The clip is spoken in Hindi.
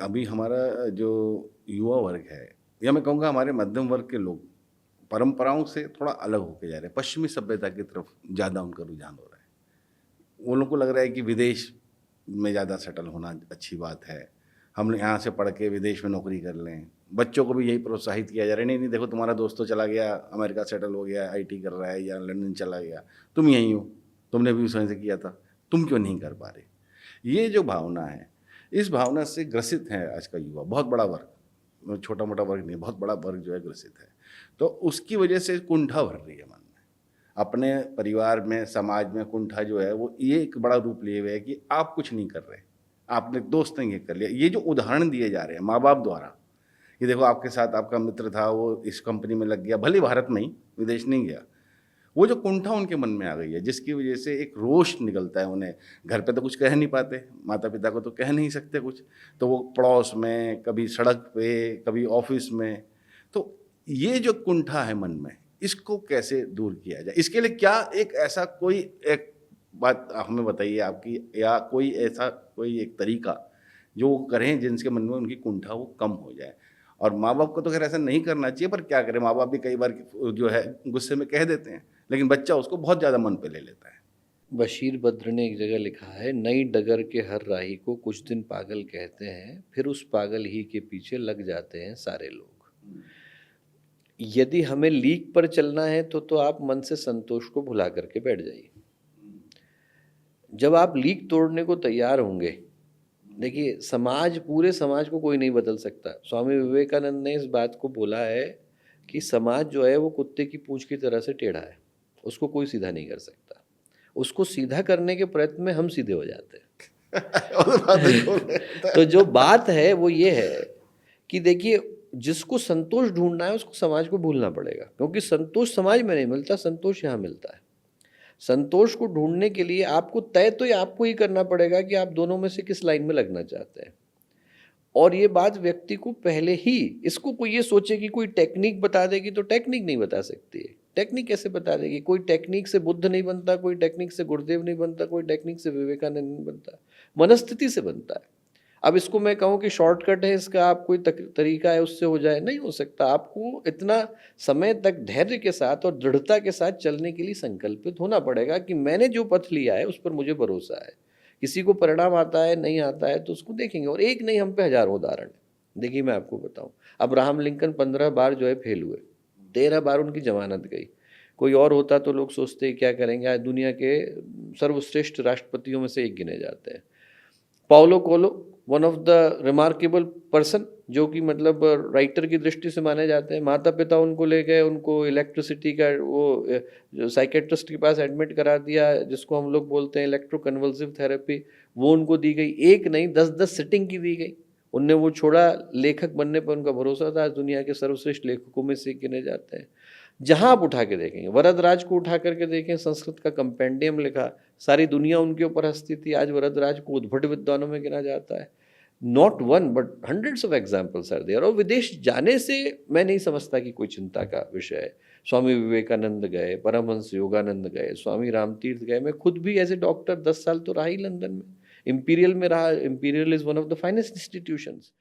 अभी हमारा जो युवा वर्ग है, या मैं कहूँगा हमारे मध्यम वर्ग के लोग परंपराओं से थोड़ा अलग होके जा रहे हैं। पश्चिमी सभ्यता की तरफ ज़्यादा उनका रुझान हो रहा है। वो लोग को लग रहा है कि विदेश में ज़्यादा सेटल होना अच्छी बात है। हम यहाँ से पढ़ के विदेश में नौकरी कर लें। बच्चों को भी यही प्रोत्साहित किया जा रहा है, नहीं, नहीं देखो तुम्हारा दोस्त तो चला गया, अमेरिका सेटल हो गया, आईटी कर रहा है या लंदन चला गया, तुम यहीं हो, तुमने भी उस वहीं से किया था, तुम क्यों नहीं कर पा रहे? ये जो भावना है, इस भावना से ग्रसित है आज का युवा, बहुत बड़ा वर्ग, छोटा-मोटा वर्ग नहीं, बहुत बड़ा वर्ग जो है ग्रसित है। तो उसकी वजह से कुंठा भर रही है मन में। अपने परिवार में, समाज में कुंठा जो है वो ये एक बड़ा रूप लिए हुए है कि आप कुछ नहीं कर रहे, आपने दोस्त ने ये कर लिया। ये जो उदाहरण दिए जा रहे हैं माँ-बाप द्वारा, कि देखो आपके साथ आपका मित्र था, वो इस कंपनी में लग गया, भले भारत में ही, विदेश नहीं गया। वो जो कुंठा उनके मन में आ गई है, जिसकी वजह से एक रोष निकलता है उन्हें। घर पे तो कुछ कह नहीं पाते, माता-पिता को तो कह नहीं सकते कुछ, तो वो पड़ोस में, कभी सड़क पे, कभी ऑफ़िस में। तो ये जो कुंठा है मन में, इसको कैसे दूर किया जाए? इसके लिए क्या एक ऐसा कोई एक बात हमें बताइए आपकी, या कोई ऐसा कोई एक तरीका जो वो करें जिनके मन में उनकी कुंठा वो कम हो जाए? और माँ-बाप को तो ख़ैर ऐसा नहीं करना चाहिए, पर क्या करें, माँ-बाप भी कई बार जो है गुस्से में कह देते हैं, लेकिन बच्चा उसको बहुत ज़्यादा मन पे ले लेता है। बशीर बद्र ने एक जगह लिखा है, नई डगर के हर राही को कुछ दिन पागल कहते हैं, फिर उस पागल ही के पीछे लग जाते हैं सारे लोग। यदि हमें लीक पर चलना है तो आप मन से संतोष को भुला करके बैठ जाइए। जब आप लीक तोड़ने को तैयार होंगे, देखिए समाज, पूरे समाज को कोई नहीं बदल सकता। स्वामी विवेकानंद ने इस बात को बोला है कि समाज जो है वो कुत्ते की पूंछ की तरह से टेढ़ा है, उसको कोई सीधा नहीं कर सकता। उसको सीधा करने के प्रयत्न में हम सीधे हो जाते हैं। और बात एक और है। तो जो बात है वो ये है कि देखिए, जिसको संतोष ढूंढना है उसको समाज को भूलना पड़ेगा, क्योंकि संतोष समाज में नहीं मिलता, संतोष यहाँ मिलता है। संतोष को ढूंढने के लिए आपको तय तो ये आपको ही करना पड़ेगा कि आप दोनों में से किस लाइन में लगना चाहते हैं। और ये बात व्यक्ति को पहले ही, इसको कोई ये सोचे कि कोई टेक्निक बता देगी, तो टेक्निक नहीं बता सकती है। टेक्निक कैसे बता देगी? कोई टेक्निक से बुद्ध नहीं बनता, कोई टेक्निक से गुरुदेव नहीं बनता, कोई टेक्निक से विवेकानंद नहीं बनता, मनस्थिति से बनता है। अब इसको मैं कहूँ कि शॉर्टकट है इसका, आप कोई तरीका है उससे हो जाए, नहीं हो सकता। आपको इतना समय तक धैर्य के साथ और दृढ़ता के साथ चलने के लिए संकल्पित होना पड़ेगा कि मैंने जो पथ लिया है उस पर मुझे भरोसा है। किसी को परिणाम आता है, नहीं आता है, तो उसको देखेंगे। और एक नहीं, हम पे हजारों उदाहरण है। देखिए मैं आपको बताऊं, अब्राहम लिंकन 15 बार जो है फेल हुए, 13 बार उनकी जमानत गई। कोई और होता तो लोग सोचते क्या करेंगे, आज दुनिया के सर्वश्रेष्ठ राष्ट्रपतियों में से एक गिने जाते हैं। पाउलो कोलो, one of the remarkable person, जो कि मतलब राइटर की दृष्टि से माने जाते हैं। माता पिता उनको ले गए, उनको इलेक्ट्रिसिटी का वो जो साइकेट्रिस्ट के पास एडमिट करा दिया, जिसको हम लोग बोलते हैं इलेक्ट्रोकन्वल्सिव थेरेपी, वो उनको दी गई। एक नहीं, 10-10 सिटिंग की दी गई। उनने वो छोड़ा, लेखक बनने पर उनका भरोसा था। आज दुनिया के सर्वश्रेष्ठ लेखकों में से गिने जाते हैं। जहाँ आप उठा के देखेंगे, वरदराज को उठा करके देखें, संस्कृत का कंपेंडियम लिखा, सारी दुनिया उनके ऊपर हंसती थी। आज वरदराज को उद्भट विद्वानों में गिना जाता है। Not one but hundreds of examples are there. और विदेश जाने से मैं नहीं समझता कि कोई चिंता का विषय है। स्वामी विवेकानंद गए, परमहंस योगानंद गए, स्वामी रामतीर्थ गए। मैं खुद भी एज ए डॉक्टर 10 साल तो रहा ही लंदन में, इंपीरियल में रहा। Imperial is one of the finest institutions.